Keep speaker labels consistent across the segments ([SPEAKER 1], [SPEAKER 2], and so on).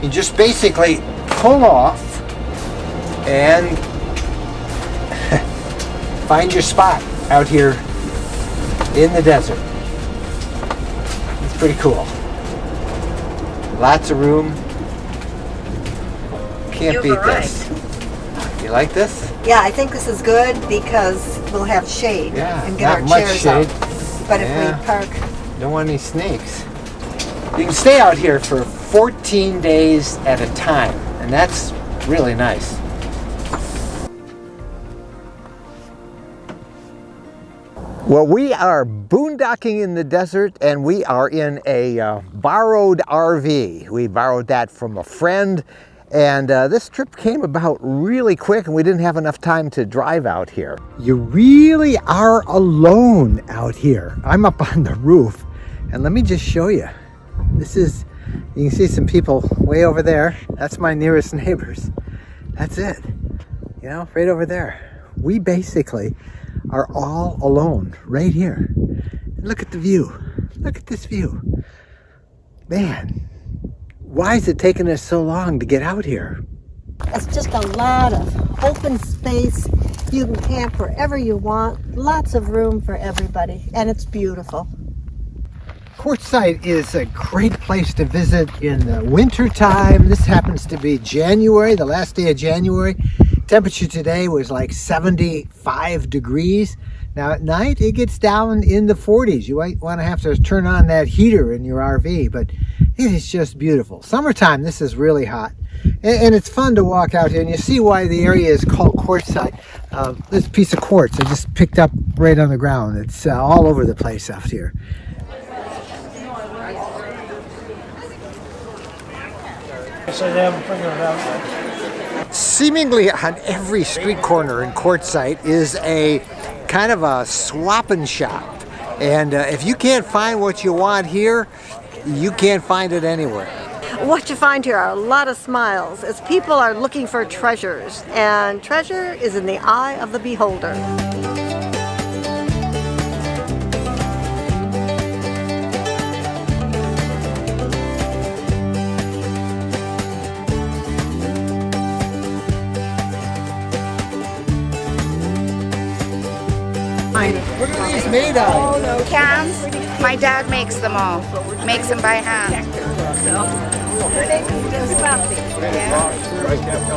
[SPEAKER 1] You just basically pull off and find your spot out here in the desert. It's pretty cool. Lots of room. Can't beat this. You like this?
[SPEAKER 2] Yeah, I think this is good because we'll have shade and get our
[SPEAKER 1] much
[SPEAKER 2] chairs
[SPEAKER 1] shade.
[SPEAKER 2] out. But if we park...
[SPEAKER 1] Don't want any snakes. You can stay out here for 14 days at a time, and that's really nice. Well, we are boondocking in the desert, and we are in a borrowed RV. We borrowed that from a friend, and this trip came about really quick, and we didn't have enough time to drive out here. You really are alone out here. I'm up on the roof, and let me just show you. This is, you can see some people way over there. That's my nearest neighbors. That's it. You know, right over there. We basically are all alone right here. Look at the view. Look at this view. Man, why is it taking us so long to get out here?
[SPEAKER 2] It's just a lot of open space. You can camp wherever you want. Lots of room for everybody, and it's beautiful.
[SPEAKER 1] Quartzsite is a great place to visit in the winter time. This happens to be January, the last day of January. Temperature today was like 75 degrees. Now at night it gets down in the 40s. You might want to have to turn on that heater in your RV, but it is just beautiful. Summertime, this is really hot. And it's fun to walk out here, and you see why the area is called Quartzsite. This piece of quartz I just picked up right on the ground. It's all over the place out here.
[SPEAKER 3] So they haven't figured it out yet.
[SPEAKER 1] Seemingly on every street corner in Quartzsite is a kind of a swap and shop. And if you can't find what you want here, you can't find it anywhere.
[SPEAKER 2] What you find here are a lot of smiles as people are looking for treasures, and treasure is in the eye of the beholder.
[SPEAKER 1] What are these made of?
[SPEAKER 4] Cans. My dad makes them all. Makes them by hand.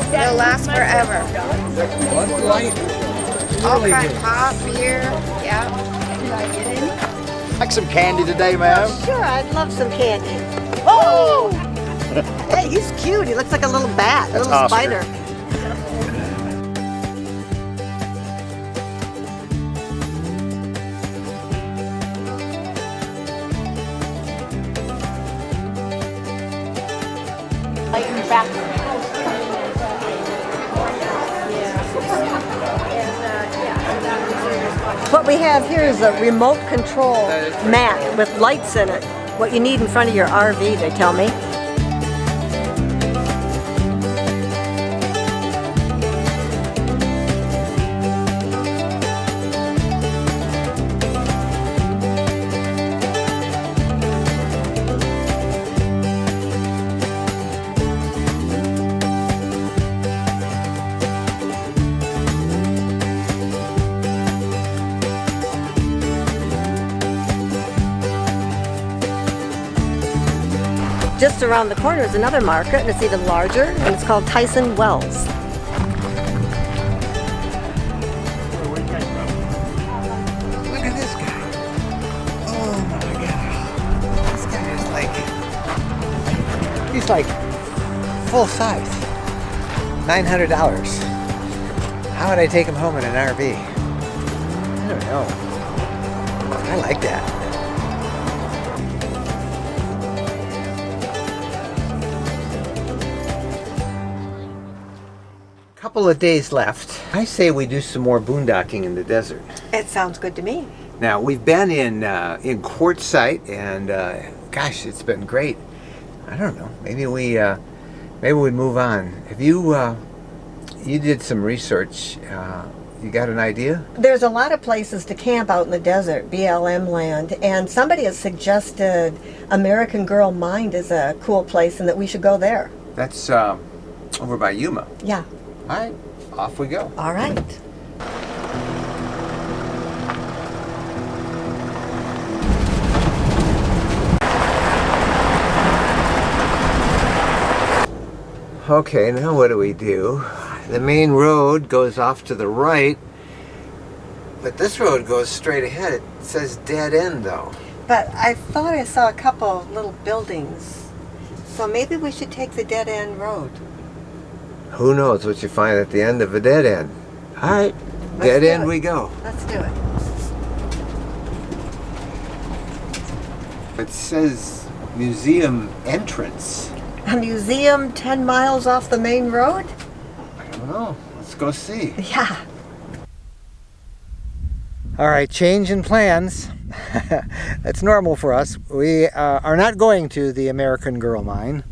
[SPEAKER 4] They'll last forever.
[SPEAKER 1] What light?
[SPEAKER 4] All kinds, hot beer. Yeah.
[SPEAKER 3] Like some candy today, ma'am.
[SPEAKER 2] Sure, I'd love some candy. Oh! Hey, he's cute. He looks like a little bat, a little
[SPEAKER 3] Oscar.
[SPEAKER 2] spider. What we have here is a remote control mat with lights in it. What you need in front of your RV, they tell me. Just around the corner is another market, and it's even larger, and it's called Tyson Wells.
[SPEAKER 1] Look at this guy. Oh my God. This guy is like, he's like full size. $900. How would I take him home in an RV? I don't know. I like that. Couple of days left. I say we do some more boondocking in the desert.
[SPEAKER 2] It sounds good to me.
[SPEAKER 1] Now we've been in Quartzsite, and gosh, it's been great. I don't know. Maybe we move on. Have you you did some research? You got an idea?
[SPEAKER 2] There's a lot of places to camp out in the desert, BLM land, and somebody has suggested American Girl Mind is a cool place and that we should go there.
[SPEAKER 1] That's over by Yuma.
[SPEAKER 2] Yeah.
[SPEAKER 1] All right, off we go.
[SPEAKER 2] All right.
[SPEAKER 1] Okay, now what do we do? The main road goes off to the right, but this road goes straight ahead. It says dead end though.
[SPEAKER 2] But I thought I saw a couple of little buildings. So maybe we should take the dead end road.
[SPEAKER 1] Who knows what you find at the end of a dead end? All right,
[SPEAKER 2] Let's
[SPEAKER 1] dead
[SPEAKER 2] do
[SPEAKER 1] end
[SPEAKER 2] it.
[SPEAKER 1] we go.
[SPEAKER 2] Let's do it.
[SPEAKER 1] It says museum entrance.
[SPEAKER 2] A museum 10 miles off the main road?
[SPEAKER 1] I don't know. Let's go see.
[SPEAKER 2] Yeah.
[SPEAKER 1] All right, change in plans. That's normal for us. We are not going to the American Girl Mine.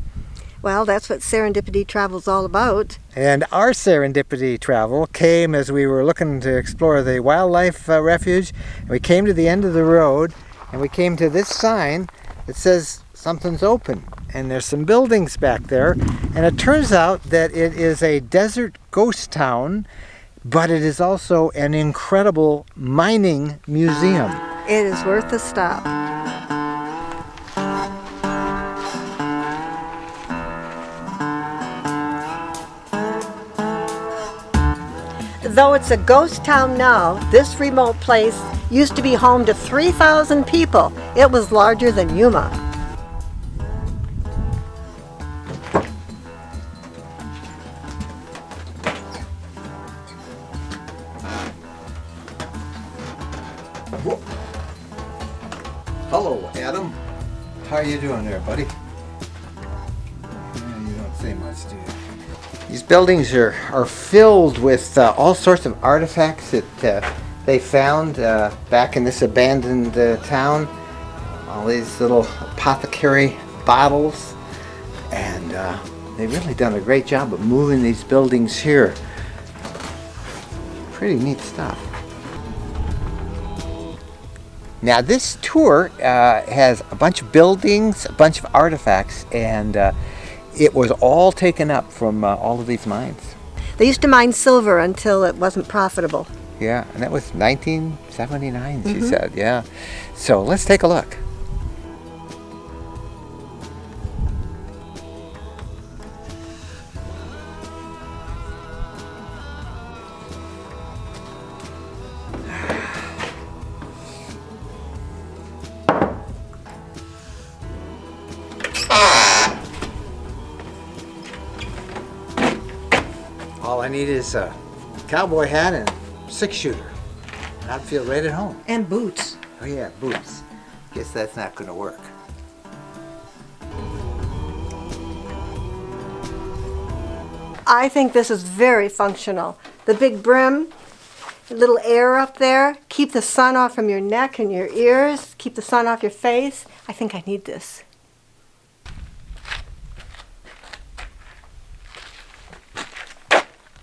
[SPEAKER 2] Well, that's what serendipity travel's all about.
[SPEAKER 1] And our serendipity travel came as we were looking to explore the wildlife refuge. And we came to the end of the road, and we came to this sign that says something's open. And there's some buildings back there. And it turns out that it is a desert ghost town, but it is also an incredible mining museum.
[SPEAKER 2] It is worth a stop. Though it's a ghost town now, this remote place used to be home to 3,000 people. It was larger than Yuma.
[SPEAKER 1] Hello, Adam. How are you doing there, buddy? You don't say much, do you? These buildings are filled with all sorts of artifacts that they found back in this abandoned town. All these little apothecary bottles. And they've really done a great job of moving these buildings here. Pretty neat stuff. Now this tour has a bunch of buildings, a bunch of artifacts, and it was all taken up from all of these mines.
[SPEAKER 2] They used to mine silver until it wasn't profitable.
[SPEAKER 1] Yeah, and that was 1979, she said, yeah. So let's take a look. All I need is a cowboy hat and a 6-shooter. And I'd feel right at home.
[SPEAKER 2] And boots.
[SPEAKER 1] Oh yeah, boots. Guess that's not gonna work.
[SPEAKER 2] I think this is very functional. The big brim, a little air up there, keep the sun off from your neck and your ears, keep the sun off your face. I think I need this.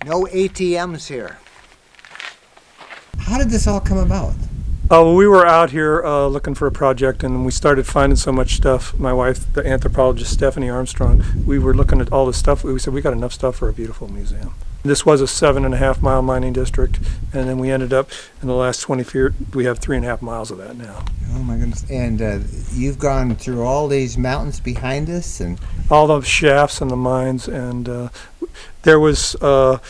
[SPEAKER 1] No ATMs here. How did this all come about?
[SPEAKER 3] We were out here looking for a project, and we started finding so much stuff. My wife, the anthropologist Stephanie Armstrong, we were looking at all this stuff. We said, we got enough stuff for a beautiful museum. This was a 7.5-mile mining district, and then we ended up, in the last 20 years, we have 3.5 miles of that now.
[SPEAKER 1] Oh my goodness. And you've gone through all these mountains behind us? And
[SPEAKER 3] All the shafts and the mines, and there was a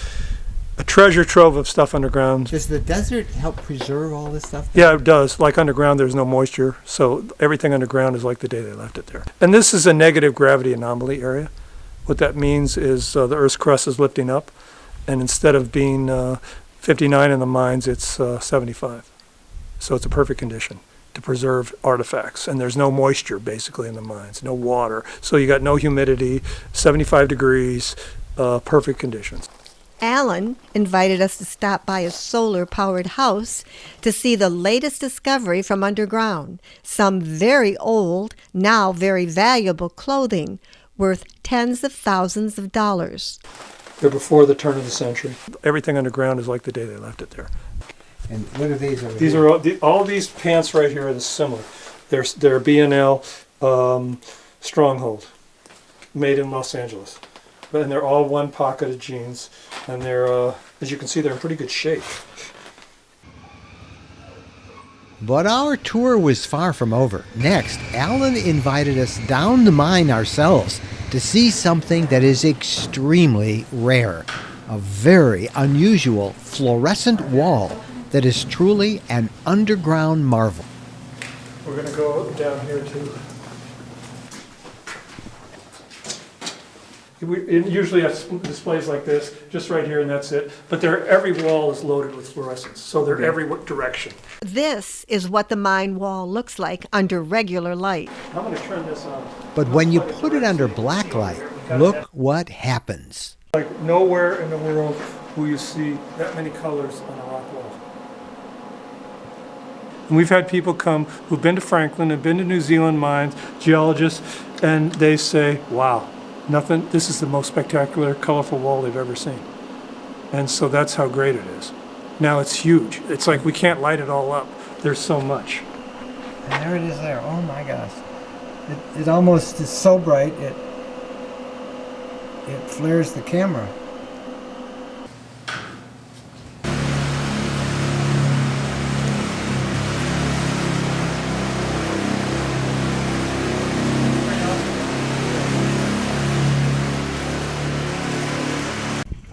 [SPEAKER 3] treasure trove of stuff underground.
[SPEAKER 1] does the desert help preserve all this stuff?
[SPEAKER 3] Yeah, it does. Like underground, there's no moisture, so everything underground is like the day they left it there. And this is a negative gravity anomaly area. What that means is the Earth's crust is lifting up, and instead of being 59 in the mines, it's 75. So it's a perfect condition to preserve artifacts. And there's no moisture, basically, in the mines, no water. So you got no humidity, 75 degrees, perfect conditions.
[SPEAKER 2] Alan invited us to stop by a solar-powered house to see the latest discovery from underground. Some very old, now very valuable clothing worth tens of thousands of dollars.
[SPEAKER 3] They're before the turn of the century. Everything underground is like the day they left it there.
[SPEAKER 1] And what are these over
[SPEAKER 3] These
[SPEAKER 1] here?
[SPEAKER 3] are all these pants right here are similar. They're B&L Stronghold, made in Los Angeles. And they're all one pocket of jeans, and they're, as you can see, they're in pretty good shape.
[SPEAKER 1] But our tour was far from over. Next, Alan invited us down the mine ourselves to see something that is extremely rare. A very unusual fluorescent wall that is truly an underground marvel.
[SPEAKER 3] We're going to go down here too. It usually has displays like this, just right here, and that's it. But every wall is loaded with fluorescents, so they're every direction.
[SPEAKER 2] This is what the mine wall looks like under regular light.
[SPEAKER 3] I'm going to turn this on.
[SPEAKER 1] But when you put it under black light, look what happens.
[SPEAKER 3] Like nowhere in the world will you see that many colors on a rock wall. And we've had people come who've been to Franklin, have been to New Zealand mines, geologists, and they say, wow. Nothing, this is the most spectacular, colorful wall they've ever seen. And so that's how great it is. Now it's huge. It's like we can't light it all up. There's so much.
[SPEAKER 1] And there it is there. Oh my gosh. It almost is so bright it flares the camera.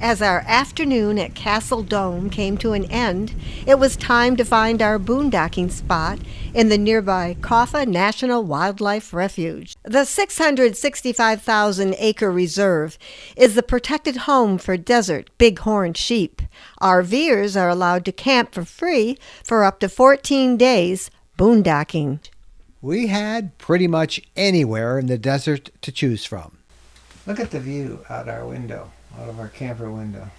[SPEAKER 2] As our afternoon at Castle Dome came to an end, it was time to find our boondocking spot in the nearby Kaffa National Wildlife Refuge. The 665,000-acre reserve is the protected home for desert bighorn sheep. RVers are allowed to camp for free for up to 14 days boondocking.
[SPEAKER 1] We had pretty much anywhere in the desert to choose from. Look at the view out our window. Out of our camper window.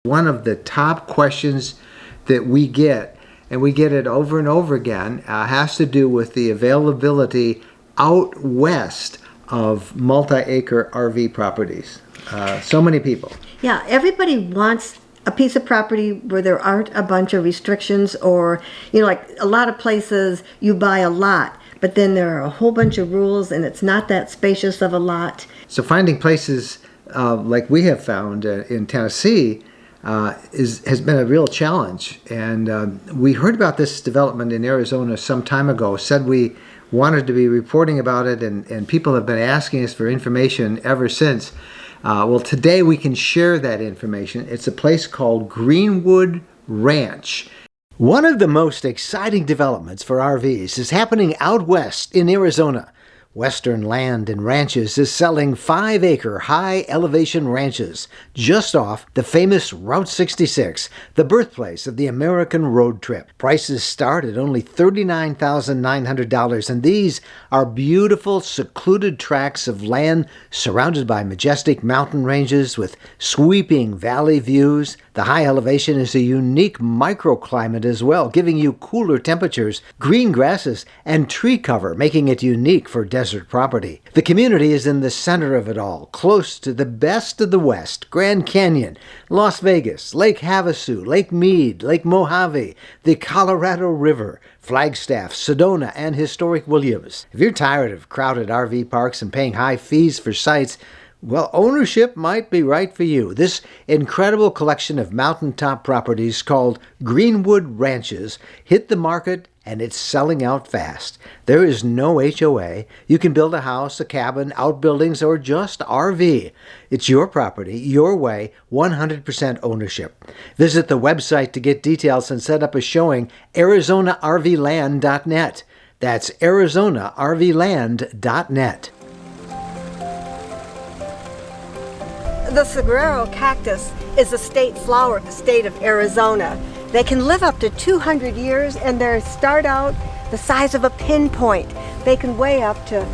[SPEAKER 1] One of the top questions that we get, and we get it over and over again, has to do with the availability out west of multi-acre RV properties. So many people.
[SPEAKER 2] Yeah, everybody wants a piece of property where there aren't a bunch of restrictions, or, like a lot of places you buy a lot, but then there are a whole bunch of rules and it's not that spacious of a lot.
[SPEAKER 1] So finding places like we have found in Tennessee has been a real challenge. And we heard about this development in Arizona some time ago, said we wanted to be reporting about it, and people have been asking us for information ever since. Well, today we can share that information. It's a place called Greenwood Ranch. One of the most exciting developments for RVs is happening out west in Arizona. Western Land and Ranches is selling 5-acre high-elevation ranches just off the famous Route 66, the birthplace of the American road trip. Prices start at only $39,900, and these are beautiful, secluded tracts of land surrounded by majestic mountain ranges with sweeping valley views. The high elevation is a unique microclimate as well, giving you cooler temperatures, green grasses, and tree cover, making it unique for desert property. The community is in the center of it all, close to the best of the West, Grand Canyon, Las Vegas, Lake Havasu, Lake Mead, Lake Mojave, the Colorado River, Flagstaff, Sedona, and historic Williams. If you're tired of crowded RV parks and paying high fees for sites, well, ownership might be right for you. This incredible collection of mountaintop properties called Greenwood Ranches hit the market, and it's selling out fast. There is no HOA. You can build a house, a cabin, outbuildings, or just RV. It's your property, your way, 100% ownership. Visit the website to get details and set up a showing, ArizonaRVland.net. That's ArizonaRVland.net.
[SPEAKER 2] The saguaro cactus is a state flower of the state of Arizona. They can live up to 200 years, and they start out the size of a pinpoint. They can weigh up to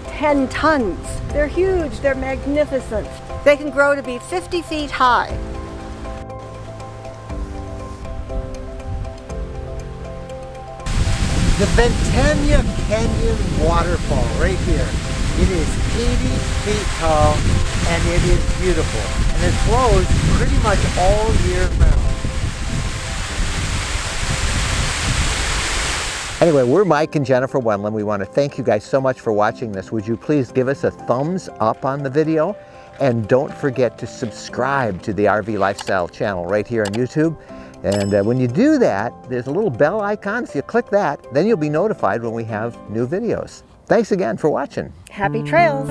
[SPEAKER 2] 10 tons. They're huge, they're magnificent. They can grow to be 50 feet high.
[SPEAKER 1] The Ventania Canyon waterfall right here. It is 80 feet tall, and it is beautiful. And it flows pretty much all year round. Anyway, we're Mike and Jennifer Wendland. We want to thank you guys so much for watching this. Would you please give us a thumbs up on the video? And don't forget to subscribe to the RV Lifestyle channel right here on YouTube. And when you do that, there's a little bell icon. If you click that, then you'll be notified when we have new videos. Thanks again for watching.
[SPEAKER 4] Happy trails.